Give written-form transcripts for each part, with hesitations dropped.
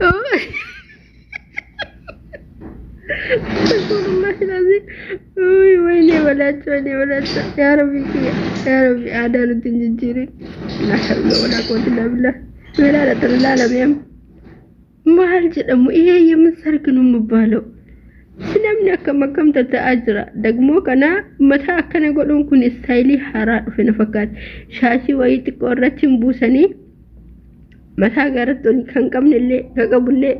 والله العظيم ويني ولاته يا ربي عدالة تنجيري لا حول ولا قوة إلا بالله لا ميم ما هالجد أمو إيه يمسركنو مبالو سنمنا كم تتأجرى دقمو كنا متى كنا يقولون كن ستايلي حرار في نفكات شاشي ويتك ورتم بوسني متى قررتني كان كمن اللي كقبل اللي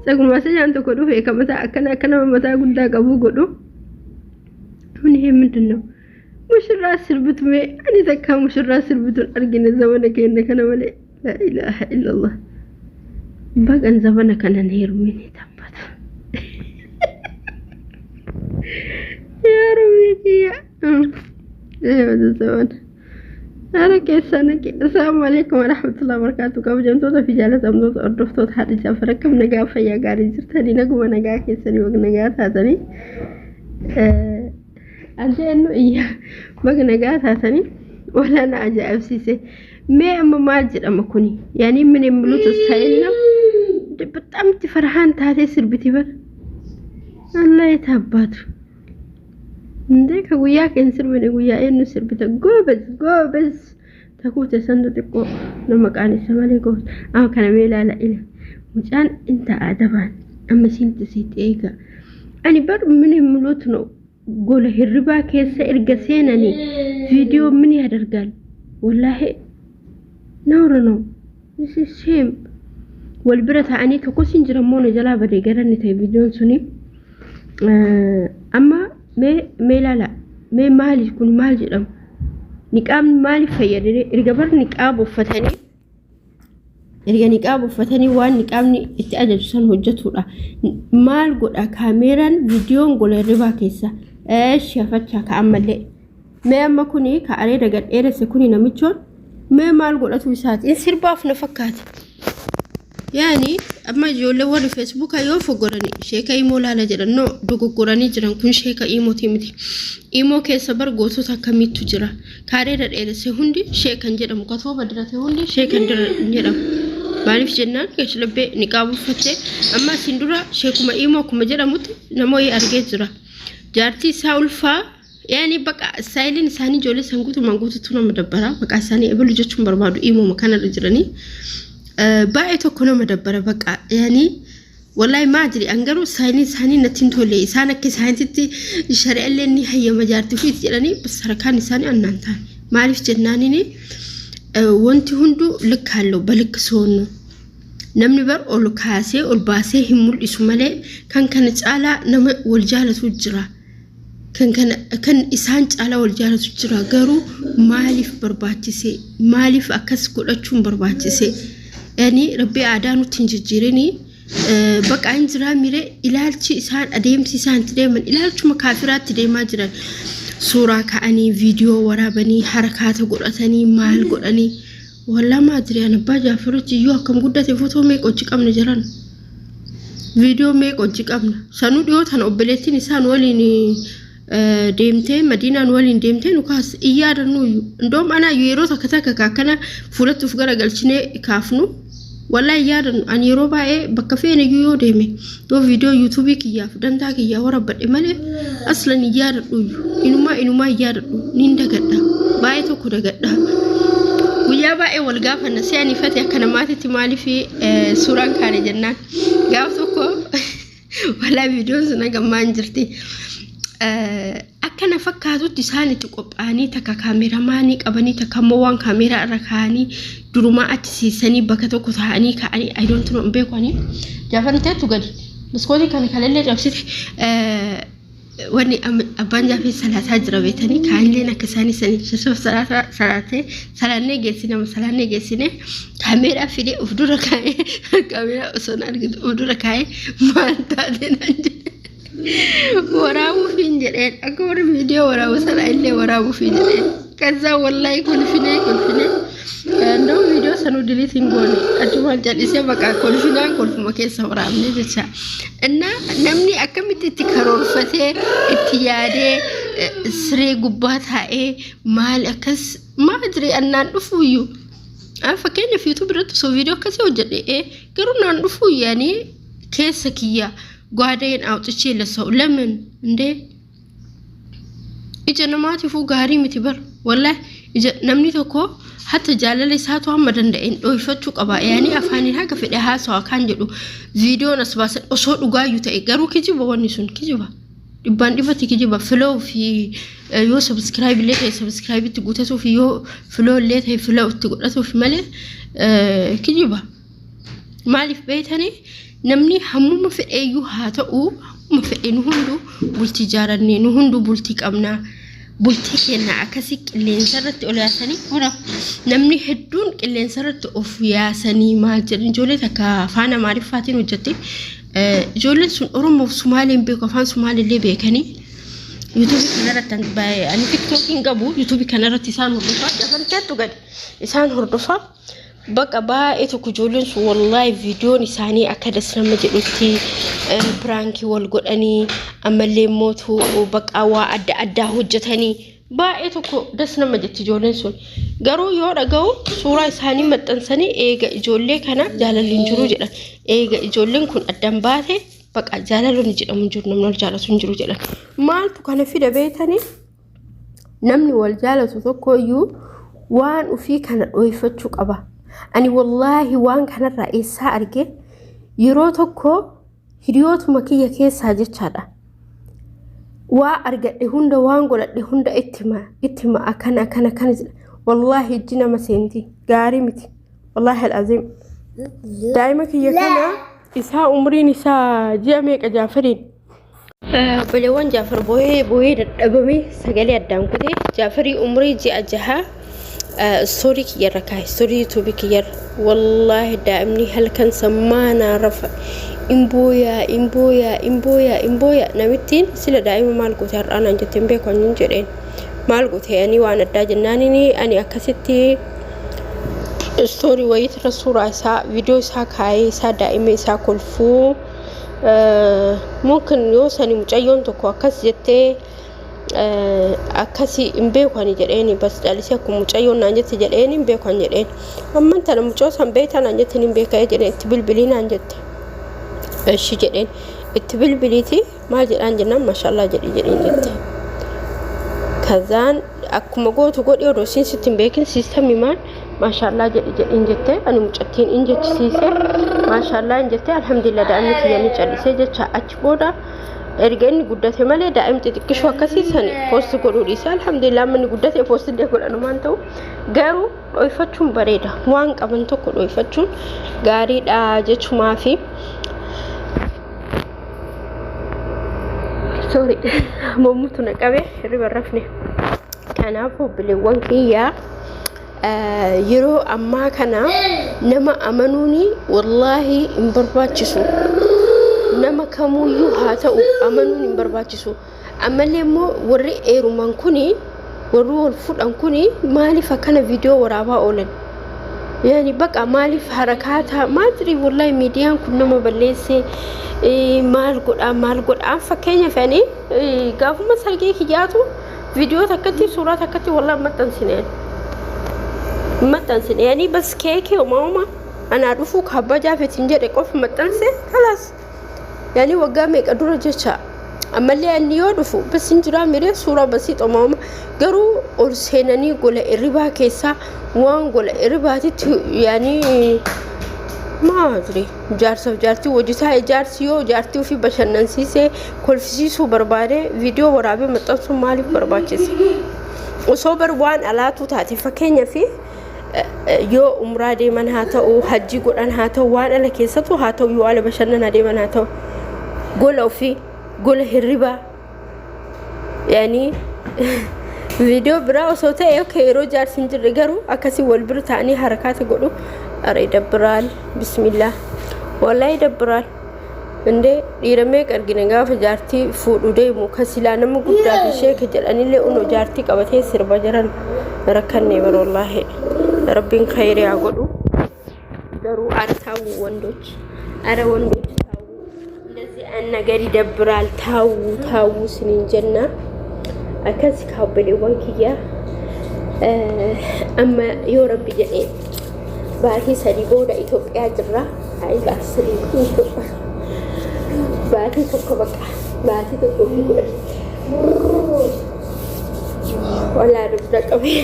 سأقول ما سجان تقولوا هيك متى كنا متى قلت قبو قولوا من هي من دنو مش الراس البتمي أنا ذكر مش الراس البتون أرجع الزمن كأنك أنا ولا لا إله إلا الله بقى الزمن كان نهير مني تبت يا ربي يا هذا الزمن أنا كيسانك السلام عليكم ورحمة الله وبركاته كم جمتوا في جالس أمضوا أردفتوا حد جافركم نجا فيا قاري جرتني نجوا نجا كيساني وجنجا ثاني أنت إنه إيه بقى نجا ثاني ولا أنا أجي أفسيسه ما ماجر أما كوني يعني من الملوت السائلنا بتأم تفرحان تهاتي سربتي بر الله يتهبط عندك وياك إنسر من ويا إنه سربته جوبز تقول تسند تقول لما كان السمالي قول كان ميلا لا إله مجان أنت أدبان أما سنت سيت إيجا أنا بر من الملوتنا قول هالربا كيس إرجسينني فيديو مني هذا الرجال والله نورنو this is shame والبرة عني تقصين جرمون جلابة رجالني تي فيديو سني أما ما لا ما مالي يكون مال جرم نقام مالي فير رجبر نقاب وفتني رجع نقاب وفتني وان نقامني اتأجل سن هجته لا مال قد كاميرا فيديو قول الربا كيسا ايش يفتح كعمل لي ما أما كوني كأري رجال إيرس كوني نميتشون ما مال قول أتوسات يصير باف نفكات يعني أما جول ورا فيسبوك أيوة فقراني شيء كإيمو لا لجرا نو دوكو قراني جرا كون شيء كإيمو تيمتي إيمو كيسبر غوتو تكميت تجرا كارير إيرس هندي شيء كان جرا مكتوب بدرة هندي شيء كان جرا بعرف جنان كيش لبى نقاب فتة أما سندورا شيء كم إيمو كم جرا مت نموي أرجع جرا جارتي ساولفا يعني بقى سايلين ساني جولي سانغوتو مانغوتو تونا مدبرة بقى ساني قبل جتشم بربادو إيمو مكان الجراني بايتو كنا مدبرة بقى يعني والله ما أدري أنقروا ساني نتنتو لي سانك سانتي الشرع اللي إني هي مجارتي في جراني بس ركاني ساني أنانتان ما أعرف جنانيني وانتي هندو لك هالو بلك سونو نمني بر أولو كاسي والباسي همول إسمالي كانت على نم والجالة تجرا كان إسانج على والجالة تجرا قرو مالف برباتيسي مالف أكس كل أشون برباتيسي يعني ربي عدانو تنججيرني بقى عندنا ميري إلالتي إسان أديم سيسان تديما إلالتي مكافرات تديما جران صورة كأني فيديو ورابني حركات قرأتني مال قرأني والله ما أدري أنا باجا فرجي يوه كم قدتي فوتو ميك أوجيك أمنا جران فيديو ميك أوجيك أمنا سانو ديوتان أبليتي نسان وليني deemtee madiinaan waliin deemtee nukaas iyyaada nuyu ndoom ana yeroo takka kaakana fuulatuuf garagalchinee kaafnu wallahi iyyaada an yeroo baay'ee bakka feene yoo deeme yoo viidiyoo yuutuubii kiyyaaf dantaa kiyyaa warabbadhe malee aslan iyyaada nuyu inumaa iyyaada nin dagadha baay'ee tokko dagadha guyyaa baay'ee wal gaafanna si'anii fate akka namaatitti maaliif suuraan kaane jennaan gaaf tokko wallahi viidiyoon sun gammaan jirti akkana fakkaatutti isaanitti qophaa'anii takka kaameeramaanii qabanii takka moowwan kaameeraa irra kaa'anii durumaa achi siisanii bakka tokko taa'anii ka'anii I don't know beekanii jaafanteetu gadi biskootii kana kalellee cabsite wanni abbaan jaafee salaataa jira beetanii kaanilleen akka isaanii saniif salaannee geessine kaameeraa fidee of dura kaa'ee kaameeraa osoo hin argitu of dura kaa'ee maal taatee naan jedhe waraabuu fiin jedheen akka warri viidiyoo waraabu sana illee waraabuu fiin jedheen kaza wallahi kolfinee ndoo viidiyoo sanu diliitiin goone achumaan jal'isee bakka kolfuma keessa waraabne jecha inna namni akkamitti itti karoorfatee itti yaadee siree gubbaa taa'ee maal akkas maadri annaan dhufuuyyu fakkeenya fi YouTube irratti soo viidiyoo akkasii hojjedhe garuu naan dhufu yaani keessa kiyya ጓዳዬን አውጥቼ ለሰው ለምን እንዴ እጀነማቲፉ ጋሪ ምትበር ወላሂ namni tokko hatta jaalala isaatu amma danda'een dhoofachuu qaba yaani afaaniin haga fedhe haasawa kan jedhu viidiyoon as baasan osoo dhugaayu ta'e garuu kijiba wanni sun kijiba dhibbaan dhibati kijiba flow fi yoo subscribe illee ta'e subscribe itti guutatu fi yoo flow illee ta'e flow itti godhatu fi malee kijiba maaliif beeytanii namni hammuma fedheeyyuu haa ta'u hammuma fedhe nu hundu bultii jaarannee nu hundu bultii qabnaa bultii keenya akkasii qilleensa irratti ol yaasanii hora namni hedduun qilleensa irratti of yaasanii maal jedhan ijoollee takka afaan amaariffaatiin hojjette ijoolleen sun oromoof sumaaliin beeku afaan sumaaliillee beekanii YouTube kanarratti ani TikTokiin qabu YouTube kanarratti isaan hordofaa dabalteettu gadi isaan hordofaa baqa baay'ee tokko ijoolleen sun wallahi viidiyoon isaanii akka dasnama jedhutti pranki wal godhanii amallee mootu baqa waa adda addaa hojjetanii baay'ee tokko dasnama jetti ijoolleen sun garuu yoo dhaga'u suuraa isaanii maxxansanii eega ijoollee kana jaalalliin jiru jedhan eega ijoolleen kun addan baate baqa jaalalloon jedhamu jiru namni wal jaalatu hin jiru jedhan maaltu kana fida beetanii namni wal jaalatu tokko iyyuu waan ufii kana dhoofachuu qaba ani wallahi waan kanarraa eessaa arge yeroo tokko hiriyootuma kiyya keessaa jechaadha waa argadhe hunda waan godhadhe hunda ittima akkana wallahi ijji nama seenti gaarii miti wallahi alazim daa'ima kiyya kana isaa umriin isaa ji'a meeqa Jaafariin baleewwan Jaafar booyee dadhabame sagalee addaan kutee Jaafarii umrii ji'a jaha story kiyarra kaay story YouTube kiyar wallahi daa'imni halkan samaana rafa imboya namittiin sila daa'ima maal goote har'aan jetteen beekan hin jedheen maal goote ani waan addaa jennaanini ani akkasitti story wayit rasuura isaa video isaa kaayee isaa daa'ima isaa kolfuu mungkin yoo sani mucayyoon tokko akkas jettee akkasi imbeekan jedheeni bas jaalisi akkuma mucayyoon naan jette jedheeni imbeekan jedheen amman tana mucoo san beeytan naan jette hin beekee jedheen itti bilbilii naan jette eshi jedheen itti bilbiliiti maal jedhaan jennaan maashaallah jedheen jette kazaan akkuma gootu godhi odoo siin sitti hin beekin siistamii maal maashaallah jedheen jette ani mucattiin in jechisiise maashaallah in jette alhamdulillah daa'imni kiyyanii callisee jecha achi booda erga inni guddate malee daa'imti xiqqishoo akkasii san poost godhuu dhiise alhamdulillah manni guddate poost illee godhanumaan ta'u garuu dho'ifachuun bareeda waan qaban tokko dho'ifachuun gaariidha jechumaa fi sorry mommutu na qabe hirriba rafne kanaafuu bileewwan kiyyaa yeroo ammaa kana nama amanuuni wallahi hin barbaachisu nama kamuyyuu haa ta'u amanuun hin barbaachisu ammallee immoo warri eeruman kuni warri wal fudhan kuni maaliif akkana viidiyoo waraabaa oolan yaani baqa maaliif harakaata maatri wallahi miidiyaan kun nama balleesse maal godha fakkeenya fani gaafuma sargee kiyyaatu viidiyoo takkatti suuraa takkatti wallahi maxxansine yaani bas keekee umauma anaa dhufuu kabbajaa fetiin jedhe qofa maxxanse kalaas yani waggaa meeqa dura jecha ammallee ani yoo dhufu bas injira miree suuraa basii xumaama garuu ol seenanii gola irribaa keessaa waan gola irribaatitti yani maadri jaarsaaf jaartii hojjetaa jaarsi yoo jaartii ofii bashannansiisee kolfisiisuu barbaade viidiyoo waraabee maxxansuun maaliif barbaachise osoo bar waan alaatu taate fakkeenya fi yoo umraa deeman haa ta'u hajji godhan haa ta'u waan ala keessatu haa ta'u yoo ala bashannana deeman haa ta'u gola ofii gola hirribaa yani viidiyoo biraa osoo ta'e okay yeroo jaarsi hin jirre garuu akkasii wal bira ta'anii harakaata godhu aree dabbiraal bismillah wallahi dabbiraal indee dhiira meeqa argine gaafa jaartii fuudhu deemu kasilaa nama guddaa ishee ka jedhanillee uno jaartii qabatee sirba jiran rakkannee bar wallahi rabbiin khayriyaa godhu garuu artawu wondoች ara wondoች እንደዚህ ነገር ይደብራል ታው ስንኝ ጀና አከስ ካበሌ ወንኪያ አማ ዮ ረቢ ጀኔ baatii sadii booda Itoophiyaa jirra. Baatii sadii Itoophiyaa baatii tokko bakka baatii tokko fi kudha walaa dubda qabee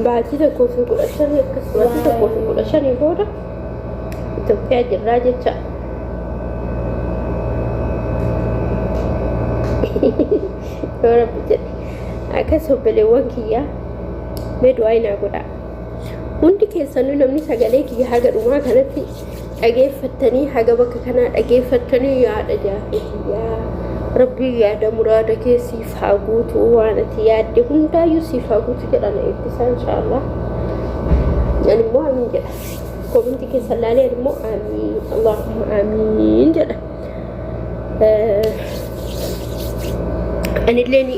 baatii tokko fi kudha shanii akkas baatii tokko fi kudha shanii booda Itoophiyaa jirraa jecha. Yoo rabbi jedhe akkas obboleewwan kiyyaa mee du'aa inaa godhaa. Hundi keessanuu namni sagalee kiyya haga dhumaa kanatti dhageeffattanii haga bakka kanaa dhageeffattanii yaada jaafetiyyaa rabbii yaada muraada kee siif haa guutu waan ati yaadde hundaayyuu siif haa guutu jedhana eebbisaa inshaallah. Ani immoo amiin jedha. Kominti keessan laalee immoo amiin Allahumma amiin jedha. Anilleen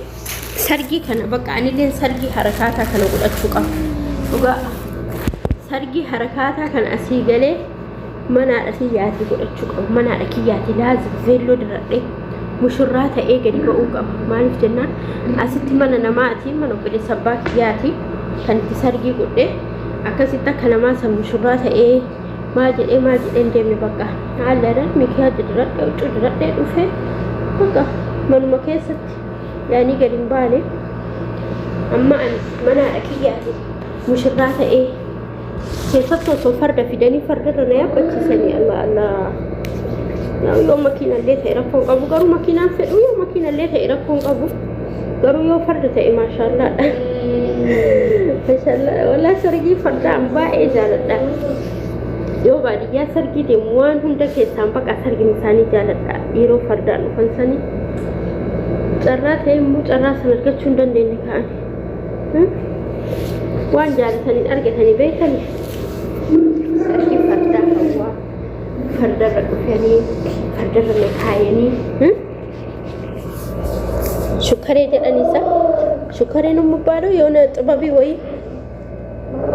sargii kana bakka anilleen sargii harakaataa kana godhachuu qaba. Dhugaa sargii harakaataa kana asii galee manaadha kiyyaatti godhachuu qaba. Manaadha kiyyaatti laazim veelloo diradhee mushurraa ta'ee gadi ba'uu qaba. Maaliif jennaan asitti mana namaatiin mana obboleessa abbaa kiyyaati kan itti sargii godhee akkasitti akka namaa san mushurraa ta'ee maal jedhee hin deemne bakka haalaan mikiyaa diradhee huccuu diradhee dhufee bakka manuma keessatti yaani gadi hin baane amma ani manaadha kiyyaati mushurraa ta'ee keessattuu osoo farda fidanii fardarra na yaabbachiisanii Allah yoo makiinallee ta'e rakkoon qabu garuu makiinaan fedhu yoo makiinallee ta'e rakkoon qabu garuu yoo farda ta'e maashaallaadha. Maashaallah walaa sargii fardaan baay'ee jaaladha. Yoo baadiyyaa sargii deemu waan hunda keessaan baqa sargiin isaanii jaaladha. Yeroo fardaan dhufan sanii carraa ta'e immoo carraa san argachuu hin dandeenye ka'ani. Waan jaalataniin argatanii beekanii sargii fardaa hawwaa fardarra dhufanii fardarra na kaayanii shukkaree jedhaniisa shukkareen ummu baaduu yoona xibabii wayii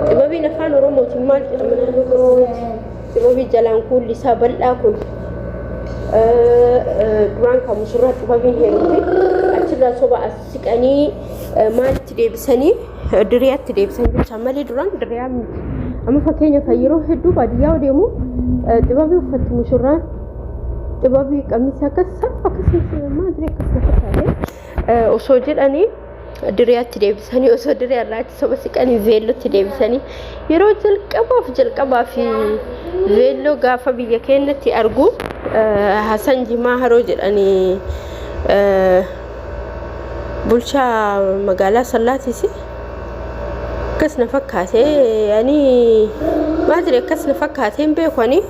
xibabiin afaan oromootiin maal jedhama naannoo keessatti xibabii jalaan kuulli isaa bal'aa kun duraan kan mushurraa xibabiin heerumte achirraa soba as siqanii maalitti deebisanii diriyaatti deebisan jecha malee duraan diriyaa miti. Amma fakkeenyaaf yeroo hedduu baadiyyaa deemu xibabii uffatti mushurraan xibabii qamisa akkasumas maadree akkasuma fakkaate osoo jedhanii diriyaatti deebisanii osoo diriyaarraa achi soba siqanii veellootti deebisanii yeroo jalqabaaf veelloo gaafa biyya keenyatti argu Hasan Jimaa Haroo jedhanii bulchaa magaalaa Sallaatiis akkasuma fakkaate yaani maadree akkasuma fakkaateen beekanii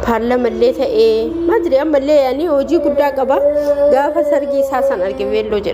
paarlamallee ta'ee maadree ammallee yaani hojii guddaa qaba gaafa sargii isaa san arge veelloo jedha.